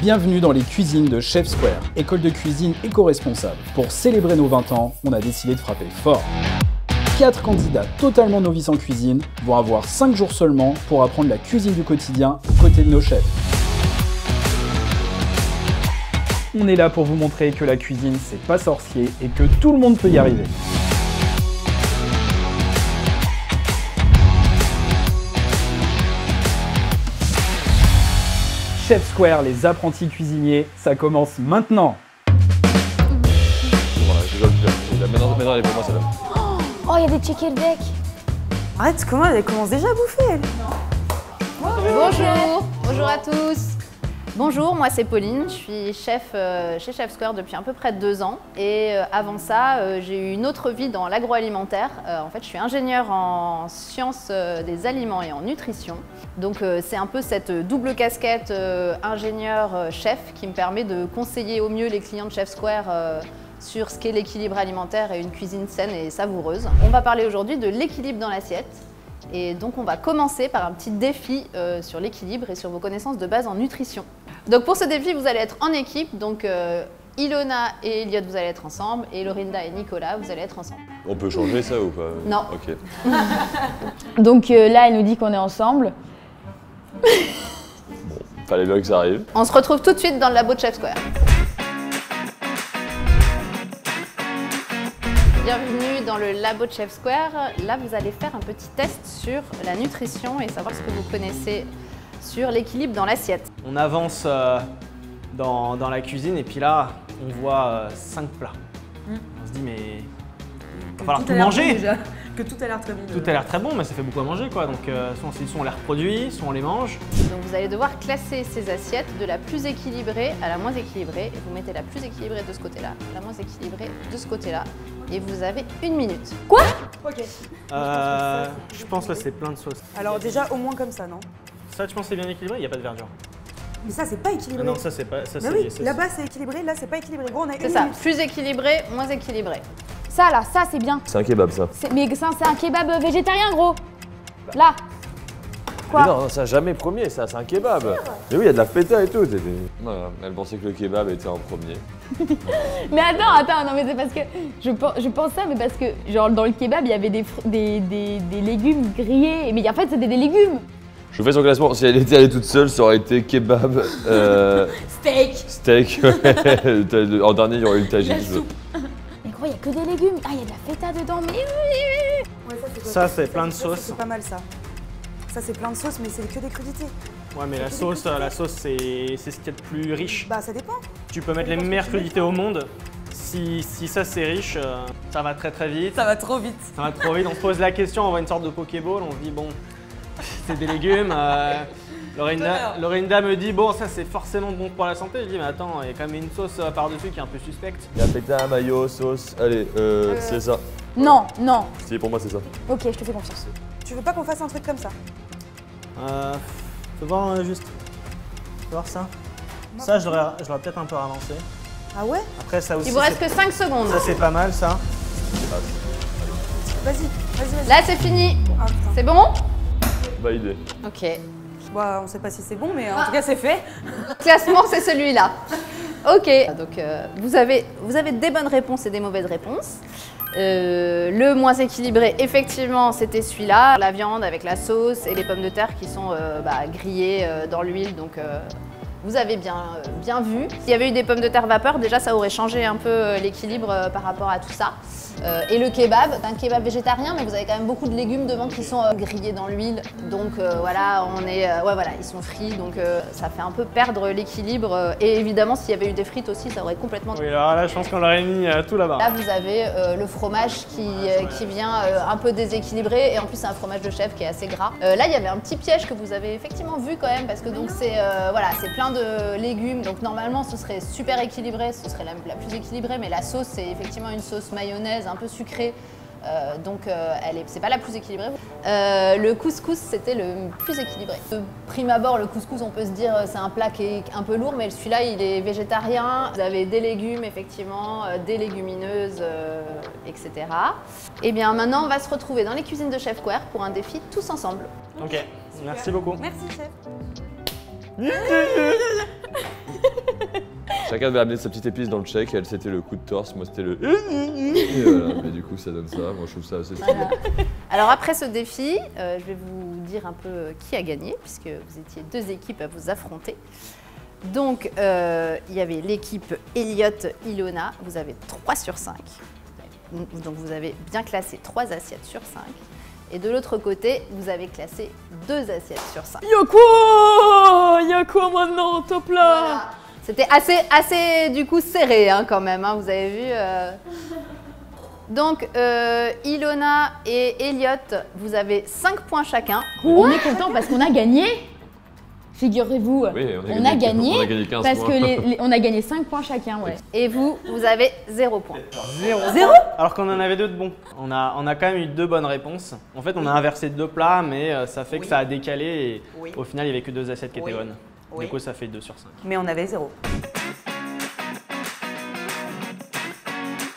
Bienvenue dans les cuisines de Chef Square, école de cuisine éco-responsable. Pour célébrer nos 20 ans, on a décidé de frapper fort. 4 candidats totalement novices en cuisine vont avoir 5 jours seulement pour apprendre la cuisine du quotidien aux côtés de nos chefs. On est là pour vous montrer que la cuisine, c'est pas sorcier et que tout le monde peut y arriver. Chef Square, les apprentis cuisiniers, ça commence maintenant. Voilà, je rigole plus. Maintenant, elle est pour moi, celle-là. Oh, il y a des checkers-deck. Arrête, comment elle commence déjà à bouffer, elle. Bonjour, bonjour à tous. Bonjour, moi c'est Pauline, je suis chef chez Chef Square depuis à peu près 2 ans et avant ça j'ai eu une autre vie dans l'agroalimentaire. En fait je suis ingénieure en sciences des aliments et en nutrition. Donc c'est un peu cette double casquette ingénieur-chef qui me permet de conseiller au mieux les clients de Chef Square sur ce qu'est l'équilibre alimentaire et une cuisine saine et savoureuse. On va parler aujourd'hui de l'équilibre dans l'assiette. Et donc on va commencer par un petit défi sur l'équilibre et sur vos connaissances de base en nutrition. Donc pour ce défi, vous allez être en équipe, donc Ilona et Elliot, vous allez être ensemble, et Lorinda et Nicolas, vous allez être ensemble. On peut changer ça ou pas? Non. Ok. Donc là, elle nous dit qu'on est ensemble. Fallait bien que ça arrive. On se retrouve tout de suite dans le labo de Chef Square. Bienvenue dans le labo de Chef Square. Là, vous allez faire un petit test sur la nutrition et savoir ce que vous connaissez sur l'équilibre dans l'assiette. On avance dans la cuisine et puis là, on voit 5 plats. On se dit mais il va falloir tout manger. Déjà. Que tout a l'air très bon. Tout a l'air très bon, mais ça fait beaucoup à manger quoi. Donc soit on les reproduit, soit on les mange. Donc vous allez devoir classer ces assiettes de la plus équilibrée à la moins équilibrée. Et vous mettez la plus équilibrée de ce côté-là, la moins équilibrée de ce côté-là. Et vous avez 1 minute. Quoi? Ok. Je pense que c'est plein de sauce. Alors déjà, au moins comme ça, non? Ça, tu penses que c'est bien équilibré? Il n'y a pas de verdure. Mais ça, c'est pas équilibré. Non, ça c'est pas. Ça, Bah oui, là-bas c'est équilibré, là c'est pas équilibré. Gros, on a C'est une ça, minute. plus équilibré, moins équilibré. Ça là, ça c'est bien. C'est un kebab, ça. Mais ça, c'est un kebab végétarien, gros. Là. Quoi? Mais non, ça jamais premier, ça, c'est un kebab. Mais oui, il y a de la feta et tout. Non, elle pensait que le kebab était en premier. Mais attends, non mais c'est parce que je pense ça, mais parce que genre dans le kebab il y avait des légumes grillés, mais en fait c'était des légumes. Je fais son classement. Si elle était allée toute seule, ça aurait été kebab, steak. Ouais. En dernier, il y aurait eu le tagine. Mais gros, il y a que des légumes. Ah, il y a de la feta dedans, mais Ouais, Ça, c'est plein de Ça, sauce. c'est pas mal ça. Ça c'est plein de sauce, mais c'est que des crudités. Ouais, mais la sauce c'est ce qu'il y a de plus riche. Bah ça dépend. Tu peux mettre les meilleures crudités au monde. Si ça c'est riche, ça va très vite. Ça va trop vite. Ça va trop vite, on se pose la question, on voit une sorte de Pokéball, on se dit bon, c'est des légumes. Lorinda me dit bon, ça c'est forcément bon pour la santé. Je dis mais attends, il y a quand même une sauce par-dessus qui est un peu suspecte. Il y a feta, mayo, sauce. Allez, c'est ça. non. Si, pour moi, c'est ça. Ok, je te fais confiance. Tu veux pas qu'on fasse un truc comme ça? Faut voir juste. Faut voir ça. Ça, je l'aurais peut-être un peu ravancé. Ah ouais? Après, ça aussi. Il vous reste que 5 secondes. Ça, c'est pas mal, ça. Vas-y. Là c'est fini. Ah, putain. C'est bon? Validé. Ok. Bah on sait pas si c'est bon, mais en tout cas c'est fait. Classement, c'est celui-là. Ok, donc vous avez des bonnes réponses et des mauvaises réponses. Le moins équilibré, effectivement, c'était celui-là. La viande avec la sauce et les pommes de terre qui sont grillées dans l'huile, donc vous avez bien vu. S'il y avait eu des pommes de terre vapeur, déjà ça aurait changé un peu l'équilibre par rapport à tout ça. Et le kebab, c'est un kebab végétarien, mais vous avez quand même beaucoup de légumes devant qui sont grillés dans l'huile. Donc voilà, ils sont frits, donc ça fait un peu perdre l'équilibre. Et évidemment, s'il y avait eu des frites aussi, ça aurait complètement... Oui, alors là, je pense qu'on l'aurait mis tout là-bas. Là, vous avez le fromage qui vient un peu déséquilibré, et en plus, c'est un fromage de chèvre qui est assez gras. Là, il y avait un petit piège que vous avez effectivement vu quand même, parce que donc c'est plein de légumes, donc normalement, ce serait super équilibré, ce serait la plus équilibrée, mais la sauce, c'est effectivement une sauce mayonnaise un peu sucrée. C'est pas la plus équilibrée. Le couscous, c'était le plus équilibré. De prime abord, le couscous, on peut se dire c'est un plat qui est un peu lourd, mais celui-là, il est végétarien. Vous avez des légumes, effectivement, des légumineuses, etc. Et bien maintenant, on va se retrouver dans les cuisines de Chef Square pour un défi tous ensemble. Ok, merci beaucoup. Merci chef. Chacun devait amener sa petite épice dans le shake. Elle, c'était le coup de torse. Moi, c'était le. Et voilà. Mais du coup, ça donne ça. Moi, je trouve ça assez stylé. Voilà. Alors après ce défi, je vais vous dire un peu qui a gagné, puisque vous étiez 2 équipes à vous affronter. Donc, il y avait l'équipe Elliot, Ilona, vous avez 3 sur 5. Donc, vous avez bien classé 3 assiettes sur 5. Et de l'autre côté, vous avez classé 2 assiettes sur 5. Y'a quoi maintenant, top là? Voilà. C'était assez du coup serré hein, quand même, hein, vous avez vu. Donc, Ilona et Elliot, vous avez 5 points chacun. On est content parce qu'on a gagné. Figurez-vous, Oui, on a gagné 15 parce points. que on a gagné 5 points chacun, ouais. Et vous avez 0 points. 0. Alors qu'on en avait 2 de bons. On a quand même eu 2 bonnes réponses. En fait, on a inversé 2 plats, mais ça fait que ça a décalé et au final, il n'y avait que 2 assiettes qui étaient bonnes. Oui. Du coup, ça fait 2 sur 5. Mais on avait 0.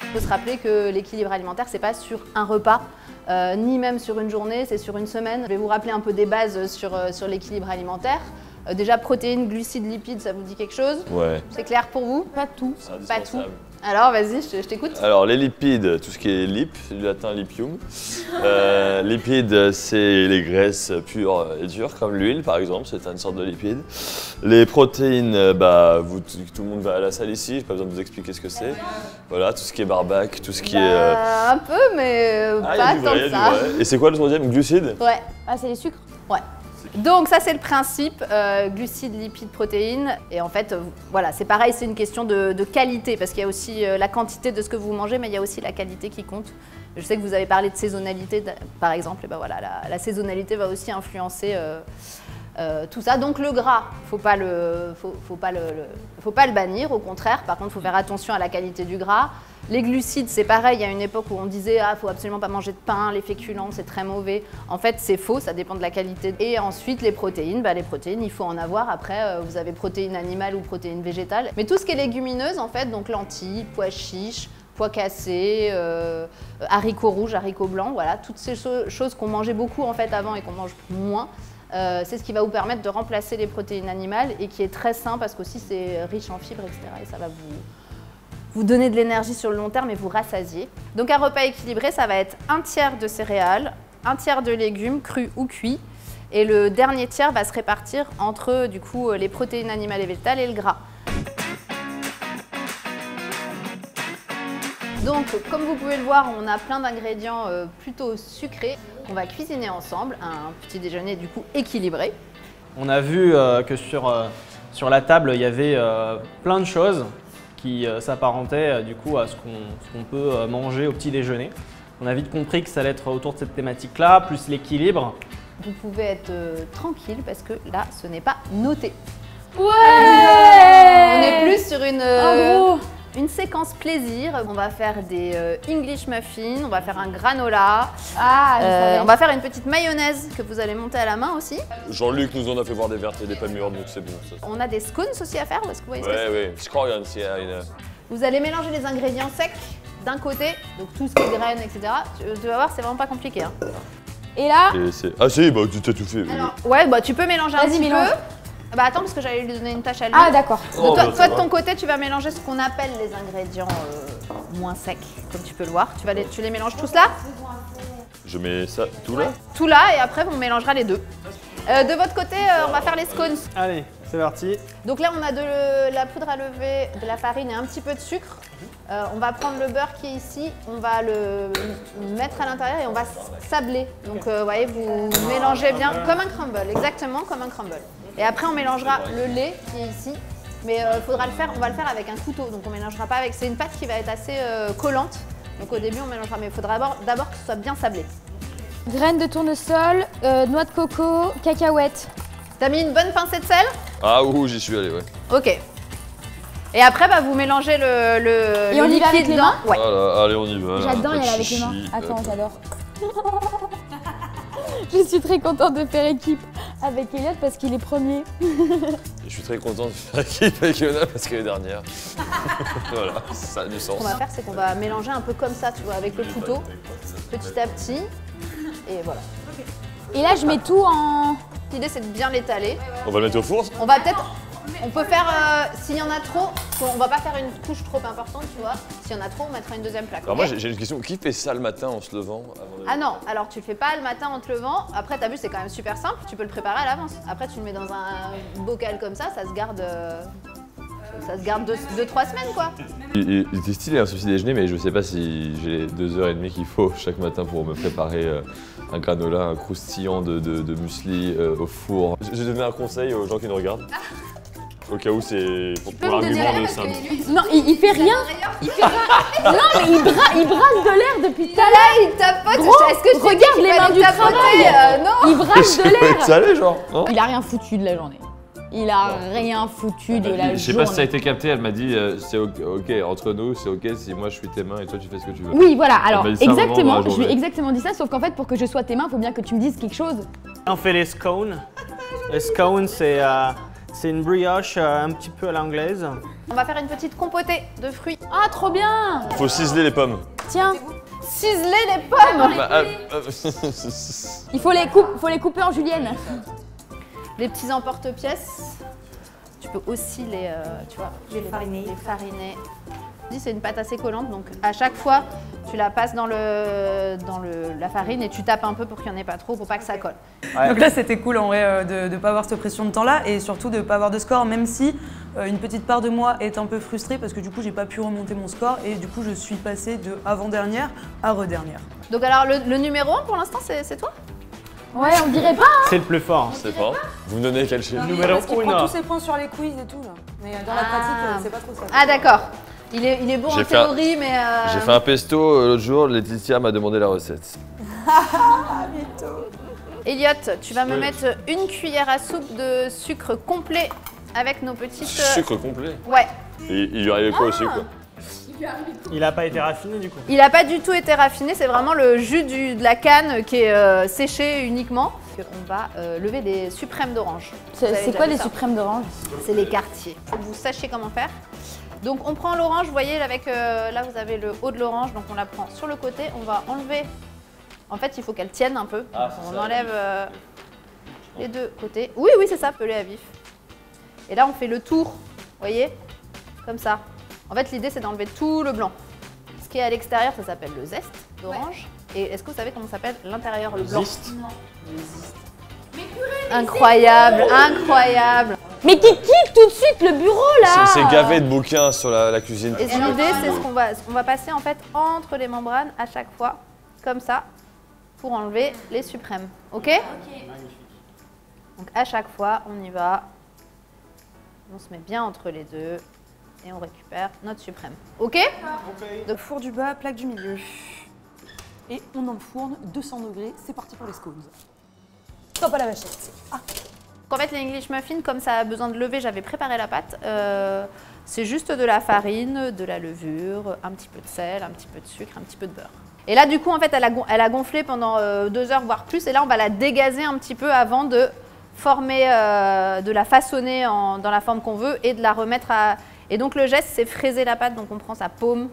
Il faut se rappeler que l'équilibre alimentaire, c'est pas sur un repas, ni même sur une journée, c'est sur une semaine. Je vais vous rappeler un peu des bases sur l'équilibre alimentaire. Déjà, protéines, glucides, lipides, ça vous dit quelque chose? Ouais. C'est clair pour vous? Pas tout. C'est Pas indispensable. tout. Alors, vas-y, je t'écoute. Alors, les lipides, tout ce qui est lip, c'est du latin lipium. Lipides, c'est les graisses pures et dures, comme l'huile par exemple, c'est une sorte de lipide. Les protéines, bah, tout le monde va à la salle ici, j'ai pas besoin de vous expliquer ce que c'est. Voilà, tout ce qui est barbac, tout ce qui est. Un peu, mais Ah, pas il y a du tant vrai, que il y a ça. du vrai. Et c'est quoi le troisième? Glucides? Ouais, Ah, c'est les sucres? ouais. Donc ça c'est le principe, glucides, lipides, protéines. Et en fait, voilà, c'est pareil, c'est une question de qualité parce qu'il y a aussi la quantité de ce que vous mangez, mais il y a aussi la qualité qui compte. Je sais que vous avez parlé de saisonnalité, par exemple, et ben voilà, la saisonnalité va aussi influencer tout ça. Donc le gras, faut pas le bannir, au contraire. Par contre, il faut faire attention à la qualité du gras. Les glucides, c'est pareil, il y a une époque où on disait « Ah, faut absolument pas manger de pain, les féculents, c'est très mauvais ». En fait, c'est faux, ça dépend de la qualité. Et ensuite, les protéines, bah, les protéines, il faut en avoir. Après, vous avez protéines animales ou protéines végétales. Mais tout ce qui est légumineuse, en fait, donc lentilles, pois chiches, pois cassés, haricots rouges, haricots blancs, voilà, toutes ces choses qu'on mangeait beaucoup en fait avant et qu'on mange moins. C'est ce qui va vous permettre de remplacer les protéines animales et qui est très sain parce qu'aussi c'est riche en fibres, etc. Et ça va vous donner de l'énergie sur le long terme et vous rassasier. Donc un repas équilibré, ça va être 1/3 de céréales, 1/3 de légumes, crus ou cuits. Et le dernier tiers va se répartir entre du coup, les protéines animales et végétales et le gras. Donc, comme vous pouvez le voir, on a plein d'ingrédients plutôt sucrés qu'on va cuisiner ensemble, un petit déjeuner du coup équilibré. On a vu que sur la table, il y avait plein de choses qui s'apparentaient du coup à ce qu'on peut manger au petit déjeuner. On a vite compris que ça allait être autour de cette thématique-là, plus l'équilibre. Vous pouvez être tranquille parce que là, ce n'est pas noté. Ouais. On est plus sur une séquence plaisir. On va faire des English muffins, on va faire un granola, on va faire une petite mayonnaise que vous allez monter à la main aussi. Jean-Luc nous en a fait voir des vertes et des pas mûres, donc c'est bon. Ça. On a des scones aussi à faire, parce que vous voyez ce que c'est. Ouais, scorpions, yeah. Vous allez mélanger les ingrédients secs d'un côté, donc tout ce qui est graines, etc. Tu vas voir, c'est vraiment pas compliqué. Hein. Et là, Ah si, bah tu t'as tout fait. Alors, ouais, bah tu peux mélanger un Vas-y, petit mélange. peu. Bah attends, parce que j'allais lui donner une tâche à lui. ah d'accord. Donc, toi de ton côté, tu vas mélanger ce qu'on appelle les ingrédients moins secs, comme tu peux le voir. Tu les mélanges tous là. Je mets ça tout là. Tout là, et après on mélangera les deux. De votre côté, on va faire les scones. Allez, c'est parti. Donc là, on a de la poudre à lever, de la farine et un petit peu de sucre. On va prendre le beurre qui est ici, on va le mettre à l'intérieur et on va sabler. Donc vous voyez, vous mélangez bien comme un crumble, exactement comme un crumble. Et après, on mélangera le lait qui est ici. Mais on va le faire avec un couteau, donc on mélangera pas avec. C'est une pâte qui va être assez collante. Donc au début, on mélangera, mais il faudra d'abord que ce soit bien sablé. Graines de tournesol, noix de coco, cacahuètes. T'as mis une bonne pincée de sel? Ah ouh, j'y suis allé, ouais. Ok. Et après, bah, vous mélangez le Et on y va avec liquide les dedans. mains? Ouais. Voilà, allez, on y va. J'adore y aller avec les mains. Attends, j'adore. Je suis très contente de faire équipe avec Elliot parce qu'il est premier. Je suis très content de faire équipe avec Yona parce qu'elle est dernière. Voilà, ça a du sens. Ce qu'on va faire, c'est qu'on va mélanger un peu comme ça, tu vois, avec le couteau, petit à petit. Et voilà. Et là, je mets tout en... L'idée, c'est de bien l'étaler. On va le mettre au four? On va peut-être... On peut faire, s'il y en a trop, on va pas faire une couche trop importante, tu vois. S'il y en a trop, on mettra une deuxième plaque. Alors Ok moi j'ai une question, qui fait ça le matin en se levant avant de... Ah non, alors tu le fais pas le matin en te levant. Après, t'as vu, c'est quand même super simple. Tu peux le préparer à l'avance. Après, tu le mets dans un bocal comme ça se garde. Ça se garde 2-3 semaines, quoi. Il était stylé un petit déjeuner, mais je sais pas si j'ai les 2h30 qu'il faut chaque matin pour me préparer un granola, un croustillant de muesli au four. J'ai donné un conseil aux gens qui nous regardent. Au cas où c'est pour l'argument de ça. Non, il fait rien. Il fait rien. Non, mais il brasse de l'air depuis tout à l'heure. Là, il tapote. Gros, Est-ce que je t'ai dit regarde qu'il les fallait mains du tapoter, travail. non. Il brasse de l'air. salé, genre, non? Il a rien foutu de la journée. Il a rien foutu de la journée. Je sais pas si ça a été capté, elle m'a dit c'est ok, entre nous, c'est ok si moi je suis tes mains et toi tu fais ce que tu veux. Oui, voilà, alors m'a dit ça à un moment dans exactement, la je lui ai journée. exactement dit ça, sauf qu'en fait, pour que je sois tes mains, il faut bien que tu me dises quelque chose. On fait les scones. Les scones, c'est une brioche un petit peu à l'anglaise. On va faire une petite compotée de fruits. Ah, trop bien. Il faut ciseler les pommes. Tiens, Ciseler les pommes. Bah, il faut les couper en julienne. Les petits emporte-pièces. Tu peux aussi les, tu vois, Les fariner. Les fariner. C'est une pâte assez collante, donc à chaque fois, tu la passes dans la farine et tu tapes un peu pour qu'il n'y en ait pas trop, pour pas que ça colle. Ouais. Donc là, c'était cool en vrai de ne pas avoir cette pression de temps-là et surtout de ne pas avoir de score, même si une petite part de moi est un peu frustrée parce que du coup, j'ai pas pu remonter mon score et du coup, je suis passée de avant-dernière à re-dernière. Donc alors, le numéro 1 pour l'instant, c'est toi? Ouais, on dirait pas. C'est le plus fort. c'est pas. Vous me donnez quel chiffre? Numéro Parce qu'il prend 1. tous ses points sur les quiz et tout là. Mais dans la pratique, c'est pas trop ça. Ah d'accord. Il est bon en J'ai fait un- théorie, mais... J'ai fait un pesto l'autre jour, Laetitia m'a demandé la recette. Elliot, tu vas me mettre une cuillère à soupe de sucre complet avec nos petites... Sucre complet. Ouais. Et il lui arrivait quoi au sucre? Il a pas été raffiné du coup. Il n'a pas du tout été raffiné, c'est vraiment le jus de la canne qui est séché uniquement. On va lever des suprêmes d'orange. Vous avez C'est déjà quoi vu les ça? suprêmes d'orange? C'est les quartiers. Il faut que vous sachiez comment faire. Donc on prend l'orange, vous voyez, avec là vous avez le haut de l'orange, donc on la prend sur le côté, on va enlever. En fait, il faut qu'elle tienne un peu. Ah, Donc, c'est on ça, enlève les deux côtés. Oui, oui, c'est ça, pelé à vif. Et là, on fait le tour, vous voyez, comme ça. En fait, l'idée, c'est d'enlever tout le blanc. Ce qui est à l'extérieur, ça s'appelle le zeste d'orange. Et est-ce que vous savez comment s'appelle l'intérieur, le blanc? Ziste. Incroyable, incroyable. Mais qui quitte tout de suite le bureau là? C'est gavé de bouquins sur la cuisine. Et l'idée, c'est ce qu'on va passer en fait entre les membranes à chaque fois, comme ça, pour enlever les suprêmes. Ok? Donc à chaque fois, on y va. On se met bien entre les deux et on récupère notre suprême. Ok? Donc four du bas, plaque du milieu. Et on enfourne 200 degrés, c'est parti pour les scones. Stop à la vachette. Ah. En fait, les English muffins, comme ça a besoin de lever, j'avais préparé la pâte. C'est juste de la farine, de la levure, un petit peu de sel, un petit peu de sucre, un petit peu de beurre. Et là, du coup, en fait, elle a gonflé pendant 2 heures, voire plus. Et là, on va la dégazer un petit peu avant de former, de la façonner dans la forme qu'on veut et de la remettre à... Et donc, le geste, c'est fraiser la pâte. Donc, on prend sa paume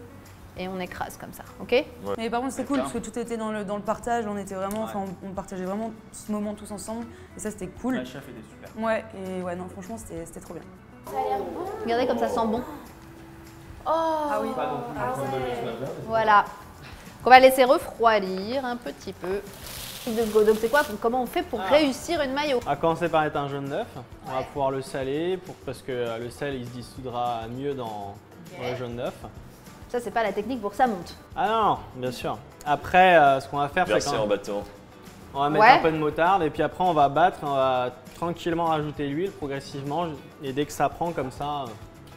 et on écrase comme ça, ok? Mais par contre, c'est cool parce que tout était dans le partage, on était vraiment, enfin, on partageait vraiment ce moment tous ensemble et ça, c'était cool. La chef était super. Ouais, et ouais, non, franchement, c'était trop bien. Regardez comme ça sent bon. Ah oui. Voilà. On va laisser refroidir un petit peu. Donc c'est quoi? Comment on fait pour réussir une mayo? On va commencer par mettre un jaune d'œuf. On va pouvoir le saler parce que le sel il se dissoudra mieux dans le jaune d'œuf. Ça, c'est pas la technique pour que ça monte. Ah non, bien sûr. Après, ce qu'on va faire, c'est Verser en qu'on battant. va mettre Ouais. un peu de moutarde et puis après on va battre, on va tranquillement rajouter l'huile progressivement et dès que ça prend comme ça.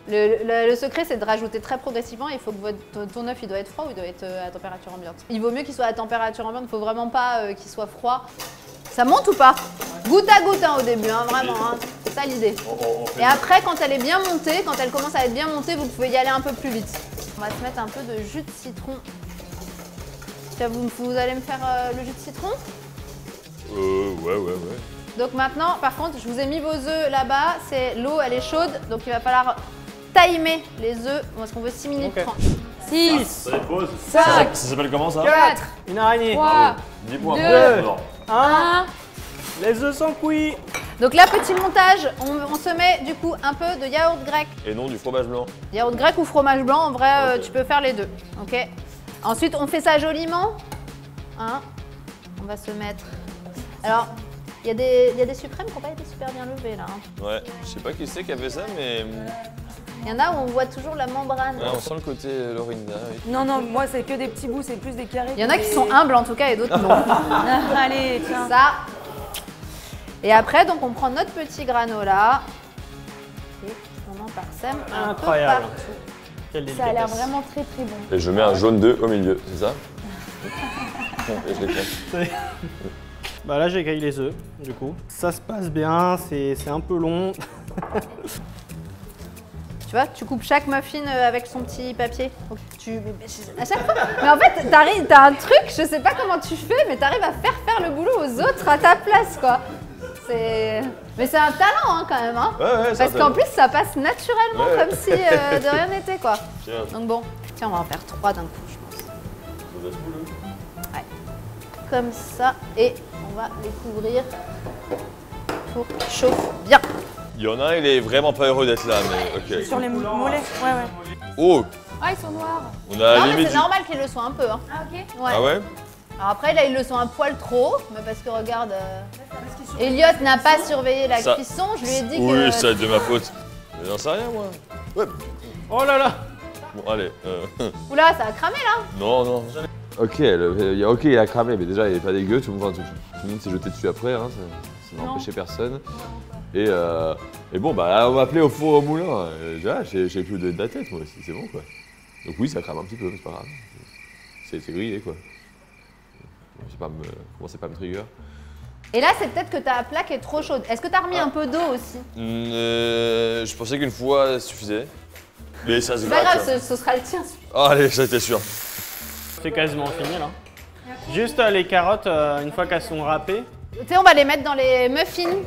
Le secret, c'est de rajouter très progressivement. Il faut que ton œuf, il doit être froid ou il doit être à température ambiante. Il vaut mieux qu'il soit à température ambiante. Il faut vraiment pas qu'il soit froid. Ça monte ou pas? Goutte à goutte hein, au début, hein, vraiment. Hein. C'est ça l'idée. Et après, quand elle est bien montée, quand elle commence à être bien montée, vous pouvez y aller un peu plus vite. On va se mettre un peu de jus de citron. Tiens, vous allez me faire le jus de citron? Ouais. Donc maintenant, par contre, je vous ai mis vos œufs là-bas. L'eau, elle est chaude, donc il va falloir timer les œufs. Parce qu'on veut 6 minutes Ok. 30. 6, Ça dépose. 5, Ça s'appelle comment ça? 4, Une araignée. 3, 10 points. Deux. Non. 1. Les œufs sont cuits. Donc là, petit montage, on se met du coup un peu de yaourt grec. Et non du fromage blanc. Yaourt grec ou fromage blanc, en vrai, tu peux faire les deux. Ok. Ensuite, on fait ça joliment. Hein, on va se mettre. Alors, il y a des suprêmes qui n'ont pas été super bien levés là. Hein. Ouais, je sais pas qui c'est qui a fait ça, mais. Il y en a où on voit toujours la membrane. Ouais, on sent le côté Lorinda. Oui. Non, non, moi c'est que des petits bouts, c'est plus des carrés. Il y en a qui sont humbles en tout cas et d'autres non. Allez, tiens. Ça. Et après, donc on prend notre petit granola et on en parsème un Incroyable. peu partout. Quelle Ça a l'air délicatesse. vraiment très très bon. Et je mets un jaune d'œuf au milieu, c'est ça? Et je l'éclaire. Bah là j'ai grillé les œufs, du coup. Ça se passe bien, c'est un peu long. Tu vois, tu coupes chaque muffin avec son petit papier. Donc, à chaque fois. Mais en fait, t'as un truc, je sais pas comment tu fais, mais t'arrives à faire le boulot aux autres à ta place, quoi. Mais c'est un talent, hein, quand même, hein. Ouais, Parce qu'en plus, ça passe naturellement, Ouais. comme si de rien n'était, quoi. Tiens. Donc bon, tiens, on va en faire 3 d'un coup, je pense. Ouais. Comme ça, et on va les couvrir pour qu'ils chauffent bien. Il y en a un, il est vraiment pas heureux d'être là, mais ok. Sur les mollets, ouais. Oh, Ah, ils sont noirs. on a Non, mais limite. c'est normal qu'ils le soient un peu, hein. Ah, ok. Ouais. Ah ouais? Alors après, là, ils le sont un poil trop, mais parce que regarde, Elliot n'a pas surveillé la Ça- cuisson, je lui ai dit Oui, que... ça va être de ma faute. Mais j'en sais rien, moi. Ouais. Oh là là. Bon, allez. Oula, ça a cramé, là. Non, non. Ok, il a cramé, mais déjà il est pas dégueu, tout le monde s'est jeté dessus après, hein, ça n'a empêché personne. Et bon, bah là, on m'a appelé au four au moulin, j'ai plus de la tête moi aussi, c'est bon quoi. Donc oui, ça crame un petit peu, mais c'est pas grave. C'est grillé quoi. Je sais pas commencez pas à me trigger. Et là, c'est peut-être que ta plaque est trop chaude. Est-ce que t'as remis un peu d'eau aussi? Je pensais qu'une fois ça suffisait. Mais ça se C'est pas gratte. grave, ce sera le tien. Oh, allez, j'étais sûr. C'est quasiment fini là. Juste les carottes, une fois qu'elles sont râpées, Tu sais, on va les mettre dans les muffins.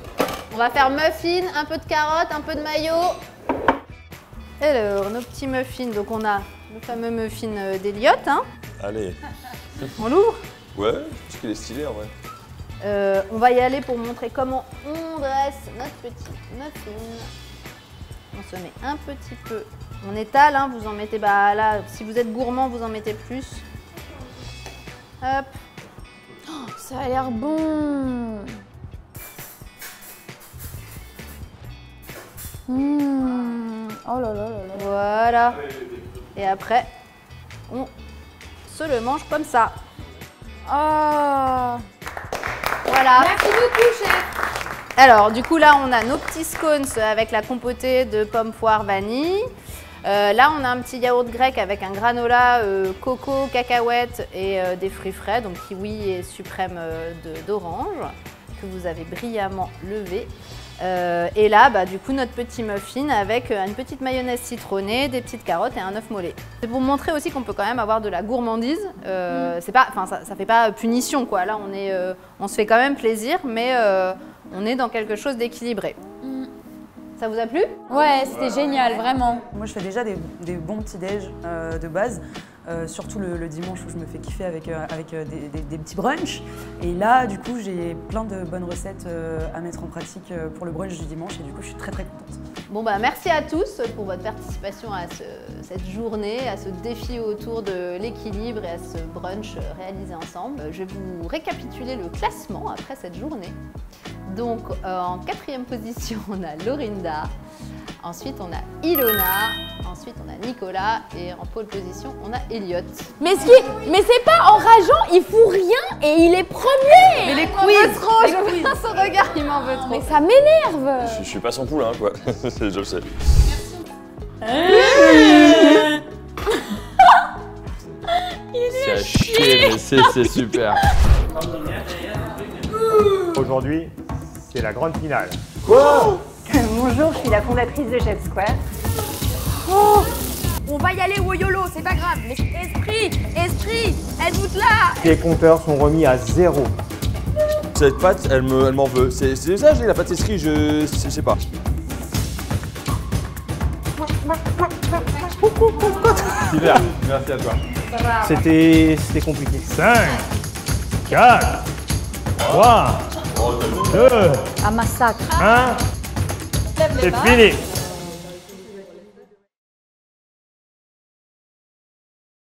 On va faire muffins, un peu de carottes, un peu de mayo. Alors, nos petits muffins. Donc, on a le fameux muffin d'Elliot. Hein. Allez. On l'ouvre. Ouais, parce qu'il est stylé en vrai. On va y aller pour montrer comment on dresse notre petit muffin. On se met un petit peu. On étale, hein, vous en mettez, bah là, si vous êtes gourmand, vous en mettez plus. Hop. Ça a l'air bon. Oh là là là là. Voilà. Et après, on se le mange comme ça. Oh. Voilà. Merci beaucoup, chef. Alors, du coup, là, on a nos petits scones avec la compotée de pommes, poire, vanille. Là, on a un petit yaourt grec avec un granola coco, cacahuètes et des fruits frais, donc kiwi et suprême d'orange, que vous avez brillamment levé. Et là, bah, du coup, notre petit muffin avec une petite mayonnaise citronnée, des petites carottes et un œuf mollet. C'est pour montrer aussi qu'on peut quand même avoir de la gourmandise. C'est pas, enfin, ça fait pas punition, quoi. Là, on se fait quand même plaisir, mais on est dans quelque chose d'équilibré. Ça vous a plu? Ouais, c'était génial, vraiment. Moi, je fais déjà des bons petits-déj de base, surtout le dimanche où je me fais kiffer avec des petits brunchs. Et là, du coup, j'ai plein de bonnes recettes à mettre en pratique pour le brunch du dimanche et du coup, je suis très très contente. Bon bah merci à tous pour votre participation à cette journée, à ce défi autour de l'équilibre et à ce brunch réalisé ensemble. Je vais vous récapituler le classement après cette journée. Donc en 4e position, on a Lorinda, ensuite on a Ilona, ensuite on a Nicolas et en pole position, on a Elliot. Mais c'est pas enrageant, il fout rien et il est premier. Mais les quiz, je vois son regard, il m'en veut trop. Mais ça m'énerve. Je suis pas son poulain quoi, je le sais. C'est à chier, mais c'est super. Aujourd'hui, c'est la grande finale. Bonjour, je suis la fondatrice de Chef Square. On va y aller au YOLO, c'est pas grave. Mais esprit, êtes-vous là? Les compteurs sont remis à 0. Cette pâte, elle m'en veut. C'est ça, j'ai la pâtisserie, je sais pas. Super, merci à toi. C'était compliqué. 5, 4, 3, 2, Un massacre. 1. C'est fini.